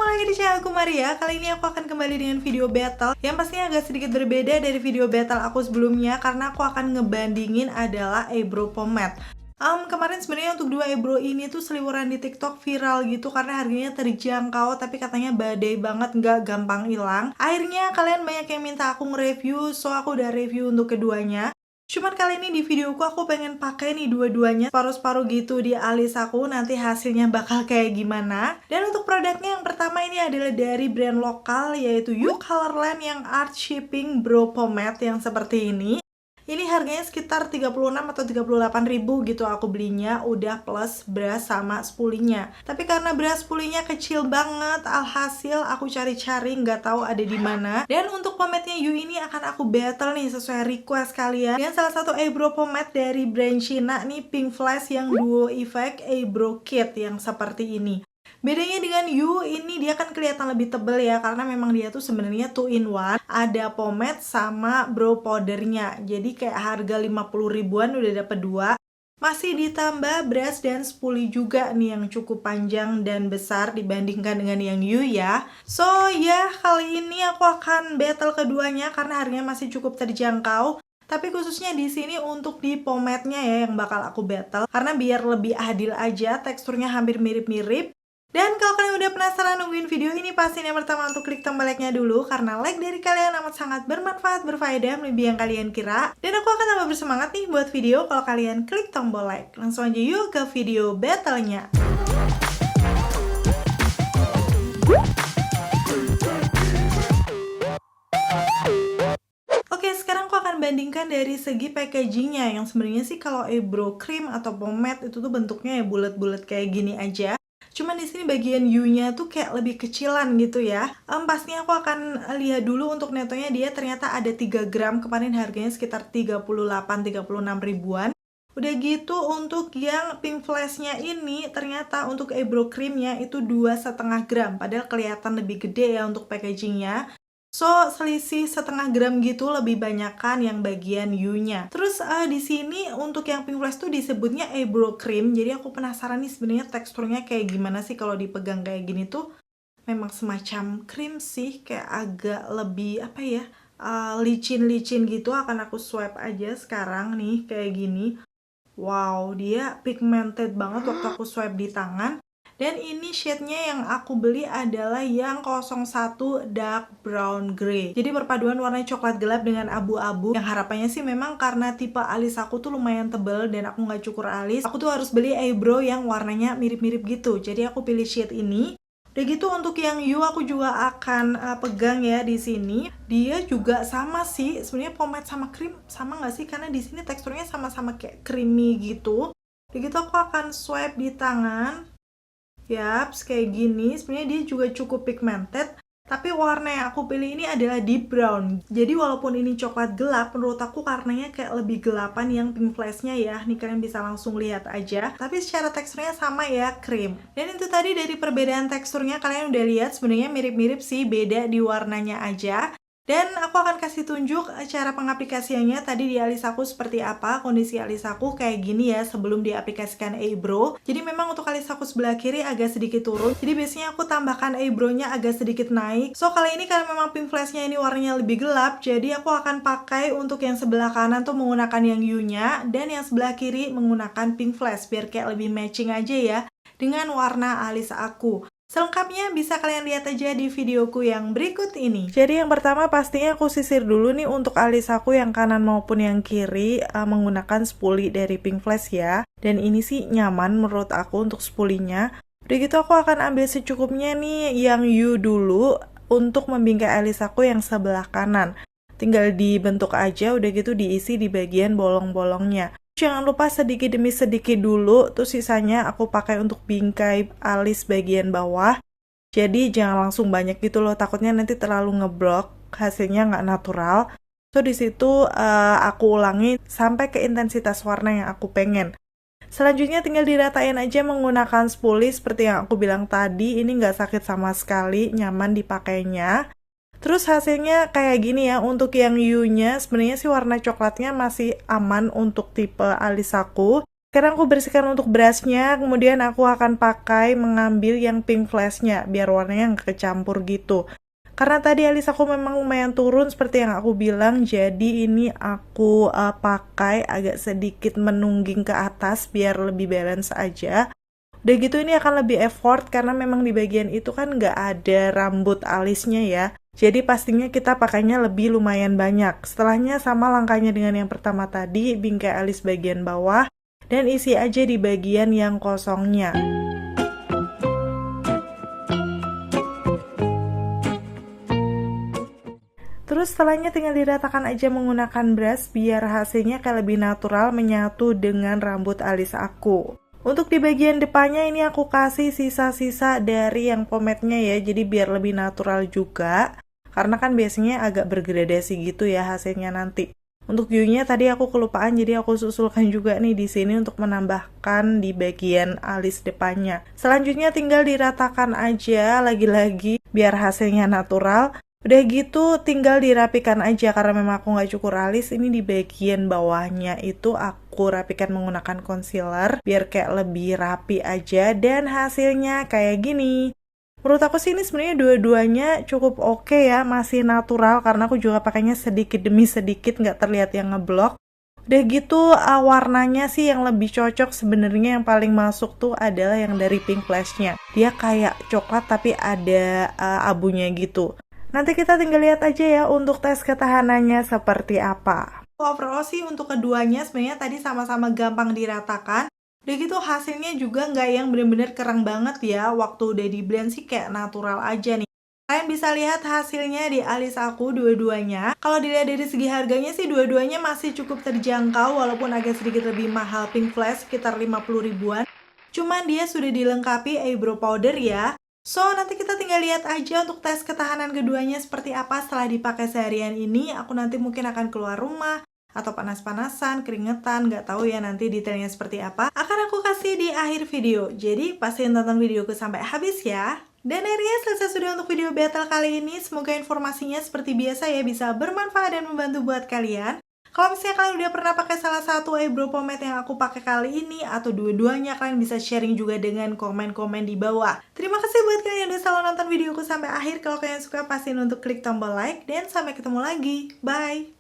ketemu lagi di channelku Maria. Kali ini aku akan kembali dengan video battle yang pastinya agak sedikit berbeda dari video battle aku sebelumnya, karena aku akan ngebandingin adalah eyebrow pomade. Kemarin sebenarnya untuk dua eyebrow ini tuh seliweran di TikTok viral gitu karena harganya terjangkau, tapi katanya badai banget, nggak gampang hilang. Akhirnya kalian banyak yang minta aku nge-review, so aku udah review untuk keduanya. Cuman kali ini di videoku aku pengen pakai nih dua-duanya separuh-separuh gitu di alis aku, nanti hasilnya bakal kayak gimana. Dan untuk produknya yang pertama ini adalah dari brand lokal, yaitu You Colorland yang Art Shipping Brow Pomade yang seperti ini. Ini harganya sekitar 36 atau 38 ribu gitu aku belinya, udah plus brush sama spulinya. Tapi karena brush spulinya kecil banget, alhasil aku cari-cari nggak tahu ada di mana. Dan untuk pomade-nya You ini akan aku battle nih sesuai request kalian dengan salah satu eyebrow pomade dari brand Cina nih, Pink Flash yang Duo Effect Eyebrow Kit yang seperti ini. Bedanya dengan You, ini dia kan kelihatan lebih tebel ya, karena memang dia tuh sebenarnya 2-in-1. Ada pomade sama brow powdernya. Jadi kayak harga 50 ribuan udah dapet dua. Masih ditambah brush dan spoolie juga nih yang cukup panjang dan besar dibandingkan dengan yang You ya. So ya, kali ini aku akan battle keduanya karena harganya masih cukup terjangkau. Tapi khususnya di sini untuk di pomade-nya ya yang bakal aku battle, karena biar lebih adil aja, teksturnya hampir mirip-mirip. Dan kalau kalian udah penasaran nungguin video ini, pastiin yang pertama untuk klik tombol like-nya dulu, karena like dari kalian amat sangat bermanfaat, berfaedah, melebihi yang kalian kira. Dan aku akan tambah bersemangat nih buat video kalau kalian klik tombol like. Langsung aja yuk ke video battle-nya. Oke, sekarang aku akan bandingkan dari segi packagingnya, yang sebenarnya sih kalau eyebrow cream atau pomade itu tuh bentuknya ya bulat-bulat kayak gini aja. Cuman di sini bagian U-nya tuh kayak lebih kecilan gitu ya. Pastinya aku akan lihat dulu untuk netonya, dia ternyata ada 3 gram, kemarin harganya sekitar 38-36 ribuan. Udah gitu untuk yang Pink Flash-nya ini ternyata untuk eyebrow cream-nya itu 2,5 gram, padahal kelihatan lebih gede ya untuk packagingnya. So, selisih 0,5 gram gitu, lebih banyakan yang bagian U-nya. Terus di sini untuk yang Pink Flash tuh disebutnya eyebrow cream. Jadi aku penasaran nih sebenarnya teksturnya kayak gimana sih kalau dipegang kayak gini tuh. Memang semacam krim sih, kayak agak lebih apa ya? Licin-licin gitu. Akan aku swipe aja sekarang nih kayak gini. Wow, dia pigmented banget waktu aku swipe di tangan. Dan ini shade-nya yang aku beli adalah yang 01 Dark Brown Grey. Jadi perpaduan warna coklat gelap dengan abu-abu. Yang harapannya sih memang karena tipe alis aku tuh lumayan tebel dan aku nggak cukur alis, aku tuh harus beli eyebrow yang warnanya mirip-mirip gitu. Jadi aku pilih shade ini. Udah gitu untuk yang You aku juga akan pegang ya di sini. Dia juga sama sih, sebenarnya pomade sama krim sama nggak sih? Karena di sini teksturnya sama-sama kayak creamy gitu. Udah gitu aku akan swipe di tangan. Yaps, kayak gini. Sebenarnya dia juga cukup pigmented, tapi warna yang aku pilih ini adalah deep brown. Jadi walaupun ini coklat gelap, menurut aku warnanya kayak lebih gelapan yang Pink Flash-nya ya. Nih kalian bisa langsung lihat aja. Tapi secara teksturnya sama ya, krim. Dan itu tadi dari perbedaan teksturnya kalian udah lihat sebenarnya mirip-mirip sih, beda di warnanya aja. Dan aku akan kasih tunjuk cara pengaplikasiannya tadi di alis aku seperti apa. Kondisi alis aku kayak gini ya sebelum diaplikasikan eyebrow. Jadi memang untuk alis aku sebelah kiri agak sedikit turun. Jadi biasanya aku tambahkan eyebrow-nya agak sedikit naik. So kali ini karena memang Pink Flash-nya ini warnanya lebih gelap, jadi aku akan pakai untuk yang sebelah kanan tuh menggunakan yang U-nya, dan yang sebelah kiri menggunakan Pink Flash biar kayak lebih matching aja ya dengan warna alis aku. Selengkapnya bisa kalian lihat aja di videoku yang berikut ini. Jadi yang pertama pastinya aku sisir dulu nih untuk alis aku yang kanan maupun yang kiri menggunakan spoolie dari Pink Flash ya. Dan ini sih nyaman menurut aku untuk spoolinya. Udah gitu aku akan ambil secukupnya nih yang U dulu untuk membingkai alis aku yang sebelah kanan. Tinggal dibentuk aja, udah gitu diisi di bagian bolong-bolongnya. Jangan lupa sedikit demi sedikit dulu, terus sisanya aku pakai untuk bingkai alis bagian bawah. Jadi jangan langsung banyak gitu loh, takutnya nanti terlalu ngeblok, hasilnya nggak natural. So di situ aku ulangi sampai ke intensitas warna yang aku pengen. Selanjutnya tinggal diratain aja menggunakan spoolie seperti yang aku bilang tadi, ini nggak sakit sama sekali, nyaman dipakainya. Terus hasilnya kayak gini ya. Untuk yang U-nya sebenarnya sih warna coklatnya masih aman untuk tipe alis aku. Sekarang aku bersihkan untuk brushnya, kemudian aku akan pakai mengambil yang pink flashnya, biar warnanya nggak kecampur gitu. Karena tadi alis aku memang lumayan turun seperti yang aku bilang, jadi ini aku pakai agak sedikit menungging ke atas biar lebih balance aja. Udah gitu ini akan lebih effort karena memang di bagian itu kan nggak ada rambut alisnya ya. Jadi pastinya kita pakainya lebih lumayan banyak. Setelahnya sama langkahnya dengan yang pertama tadi, bingkai alis bagian bawah dan isi aja di bagian yang kosongnya. Terus setelahnya tinggal diratakan aja menggunakan brush biar hasilnya kayak lebih natural menyatu dengan rambut alis aku. Untuk di bagian depannya ini aku kasih sisa-sisa dari yang pomade-nya ya, jadi biar lebih natural juga. Karena kan biasanya agak bergradasi gitu ya hasilnya nanti. Untuk view-nya tadi aku kelupaan, jadi aku susulkan juga nih di sini untuk menambahkan di bagian alis depannya. Selanjutnya tinggal diratakan aja lagi-lagi biar hasilnya natural. Udah gitu tinggal dirapikan aja karena memang aku nggak cukur alis. Ini di bagian bawahnya itu aku rapikan menggunakan concealer biar kayak lebih rapi aja dan hasilnya kayak gini. Menurut aku sih ini sebenarnya dua-duanya cukup oke ya, masih natural karena aku juga pakainya sedikit demi sedikit nggak terlihat yang ngeblok. Udah gitu warnanya sih yang lebih cocok sebenarnya yang paling masuk tuh adalah yang dari pink flashnya. Dia kayak coklat tapi ada abunya gitu. Nanti kita tinggal lihat aja ya untuk tes ketahanannya seperti apa. Overall sih untuk keduanya sebenarnya tadi sama-sama gampang diratakan. Udah gitu hasilnya juga nggak yang bener-bener keren banget ya. Waktu udah di blend sih kayak natural aja nih. Kalian bisa lihat hasilnya di alis aku dua-duanya. Kalau dilihat dari segi harganya sih dua-duanya masih cukup terjangkau walaupun agak sedikit lebih mahal pink flash sekitar 50 ribuan. Cuman dia sudah dilengkapi eyebrow powder ya. So, nanti kita tinggal lihat aja untuk tes ketahanan keduanya seperti apa setelah dipakai seharian ini. Aku nanti mungkin akan keluar rumah atau panas-panasan, keringetan, nggak tahu ya nanti detailnya seperti apa. Akan aku kasih di akhir video. Jadi, pastiin tonton videoku sampai habis ya. Dan akhirnya selesai sudah untuk video battle kali ini. Semoga informasinya seperti biasa ya bisa bermanfaat dan membantu buat kalian. Kalau misalnya kalian udah pernah pakai salah satu eyebrow pomade yang aku pakai kali ini atau dua-duanya, kalian bisa sharing juga dengan komen-komen di bawah. Terima kasih buat kalian yang udah selalu nonton videoku sampai akhir. Kalau kalian suka, pastiin untuk klik tombol like dan sampai ketemu lagi. Bye!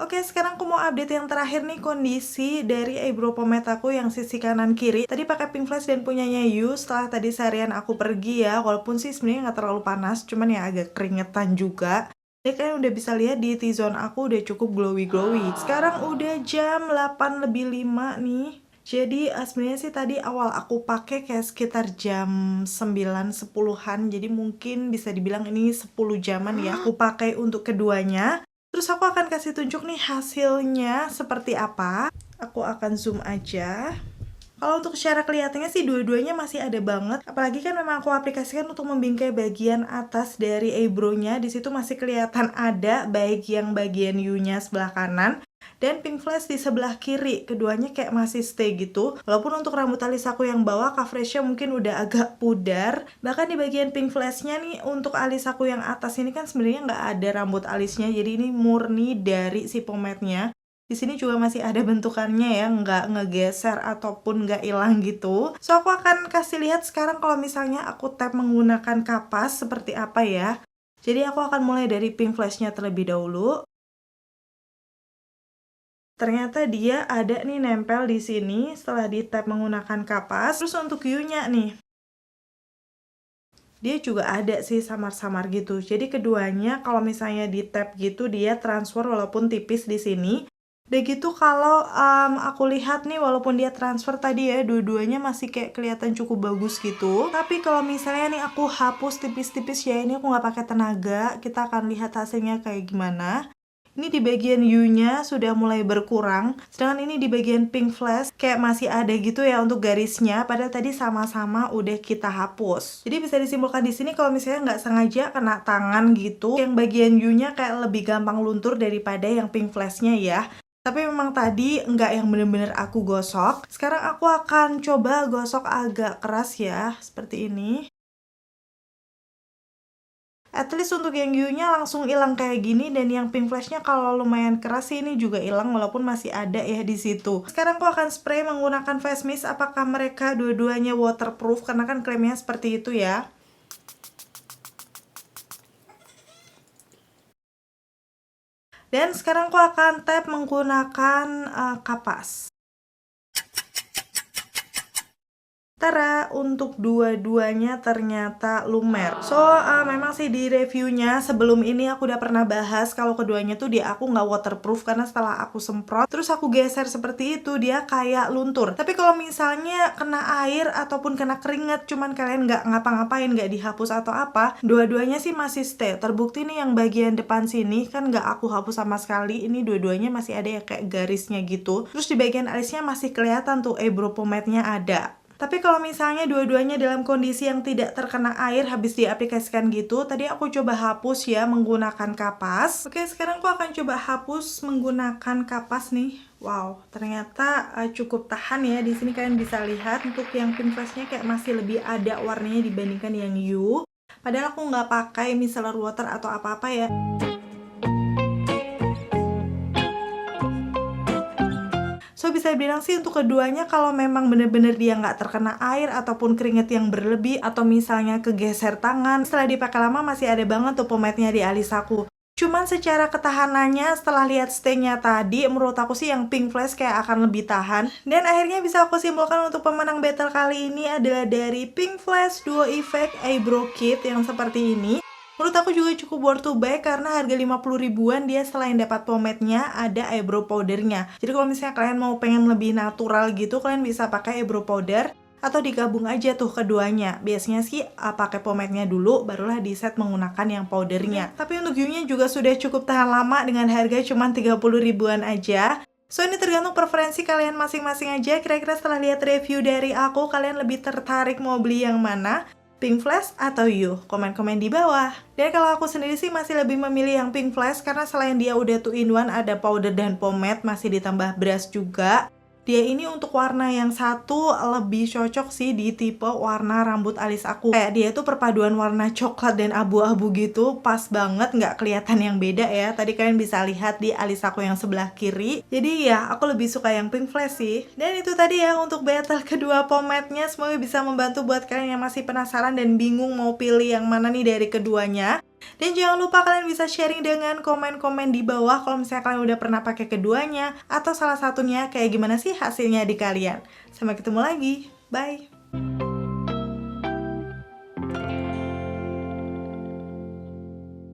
Oke, sekarang aku mau update yang terakhir nih kondisi dari eyebrow pomade aku yang sisi kanan kiri. Tadi pakai pink flash dan punyanya You setelah tadi seharian aku pergi ya. Walaupun sih sebenarnya nggak terlalu panas, cuman ya agak keringetan juga. Jadi kalian udah bisa lihat di T-zone aku udah cukup glowy-glowy. Sekarang udah jam 8 lebih 5 nih. Jadi sebenarnya sih tadi awal aku pakai kayak sekitar jam 9 10-an. Jadi mungkin bisa dibilang ini 10 jaman ya aku pakai untuk keduanya. Terus aku akan kasih tunjuk nih hasilnya seperti apa. Aku akan zoom aja. Kalau untuk secara kelihatannya sih dua-duanya masih ada banget. Apalagi kan memang aku aplikasikan untuk membingkai bagian atas dari eyebrow-nya. Di situ masih kelihatan ada baik yang bagian U-nya sebelah kanan dan pink flash di sebelah kiri. Keduanya kayak masih stay gitu. Walaupun untuk rambut alis aku yang bawah coveragenya mungkin udah agak pudar. Bahkan di bagian pink flashnya nih untuk alis aku yang atas ini kan sebenarnya nggak ada rambut alisnya. Jadi ini murni dari si pomade-nya. Di sini juga masih ada bentukannya ya, nggak ngegeser ataupun nggak hilang gitu. So aku akan kasih lihat sekarang kalau misalnya aku tap menggunakan kapas seperti apa ya. Jadi aku akan mulai dari pink flashnya terlebih dahulu. Ternyata dia ada nih nempel di sini setelah di tap menggunakan kapas. Terus untuk U-nya nih. dia juga ada sih samar-samar gitu. Jadi keduanya kalau misalnya di tap gitu dia transfer walaupun tipis di sini. Udah gitu kalau aku lihat nih walaupun dia transfer tadi ya dua-duanya masih kayak kelihatan cukup bagus gitu. Tapi kalau misalnya nih aku hapus tipis-tipis ya, ini aku nggak pakai tenaga, kita akan lihat hasilnya kayak gimana. Ini di bagian U-nya sudah mulai berkurang, sedangkan ini di bagian pink flash kayak masih ada gitu ya untuk garisnya, padahal tadi sama-sama udah kita hapus. Jadi bisa disimpulkan di sini kalau misalnya nggak sengaja kena tangan gitu, yang bagian U-nya kayak lebih gampang luntur daripada yang pink flashnya ya. Tapi memang tadi nggak yang bener-bener aku gosok. Sekarang aku akan coba gosok agak keras ya, seperti ini. At least untuk yang U-nya langsung hilang kayak gini, dan yang pink flashnya kalau lumayan keras sih ini juga hilang walaupun masih ada ya di situ. Sekarang aku akan spray menggunakan face mist. Apakah mereka dua-duanya waterproof? Karena kan klaimnya seperti itu ya. Dan sekarang aku akan tap menggunakan kapas. Tara, untuk dua-duanya ternyata lumer. So, memang sih di reviewnya sebelum ini aku udah pernah bahas kalau keduanya tuh dia aku nggak waterproof karena setelah aku semprot, terus aku geser seperti itu, dia kayak luntur. Tapi kalau misalnya kena air ataupun kena keringat, cuman kalian nggak ngapa-ngapain, nggak dihapus atau apa, dua-duanya sih masih stay. Terbukti nih yang bagian depan sini kan nggak aku hapus sama sekali, ini dua-duanya masih ada ya kayak garisnya gitu. Terus di bagian alisnya masih kelihatan tuh eyebrow pomade-nya ada. Tapi kalau misalnya dua-duanya dalam kondisi yang tidak terkena air habis diaplikasikan gitu, tadi aku coba hapus ya menggunakan kapas. Oke, sekarang aku akan coba hapus menggunakan kapas nih. Wow, ternyata cukup tahan ya. Di sini kalian bisa lihat untuk yang pink flashnya kayak masih lebih ada warnanya dibandingkan yang U. Padahal aku nggak pakai micellar water atau apa-apa ya. So bisa dibilang sih untuk keduanya kalau memang bener-bener dia nggak terkena air ataupun keringet yang berlebih atau misalnya kegeser tangan, setelah dipakai lama masih ada banget tuh pomade-nya di alis aku. Cuman secara ketahanannya setelah lihat stay-nya tadi, menurut aku sih yang pink flash kayak akan lebih tahan. Dan akhirnya bisa aku simpulkan untuk pemenang battle kali ini adalah dari Pink Flash Duo Effect Eyebrow Kit yang seperti ini. Menurut aku juga cukup worth to buy karena harga 50 ribuan dia selain dapat pomade-nya ada eyebrow powder-nya. Jadi kalau misalnya kalian mau pengen lebih natural gitu, kalian bisa pakai eyebrow powder atau digabung aja tuh keduanya. Biasanya sih pakai pomade-nya dulu barulah di set menggunakan yang powdernya. Tapi untuk U-nya juga sudah cukup tahan lama dengan harga cuma 30 ribuan aja. So ini tergantung preferensi kalian masing-masing aja. Kira-kira setelah lihat review dari aku, kalian lebih tertarik mau beli yang mana? Pink Flash atau U? Komen-komen di bawah. Dan kalau aku sendiri sih masih lebih memilih yang Pink Flash karena selain dia udah 2-in-1, ada powder dan pomade, masih ditambah brush juga. Dia ini untuk warna yang satu lebih cocok sih di tipe warna rambut alis aku. Kayak dia tuh perpaduan warna coklat dan abu-abu gitu, pas banget, nggak kelihatan yang beda ya. Tadi kalian bisa lihat di alis aku yang sebelah kiri. Jadi ya, aku lebih suka yang Pink Flash sih. Dan itu tadi ya untuk battle kedua pomade-nya. Semoga bisa membantu buat kalian yang masih penasaran dan bingung mau pilih yang mana nih dari keduanya. Dan jangan lupa kalian bisa sharing dengan komen-komen di bawah kalau misalnya kalian udah pernah pakai keduanya atau salah satunya, kayak gimana sih hasilnya di kalian. Sampai ketemu lagi, bye!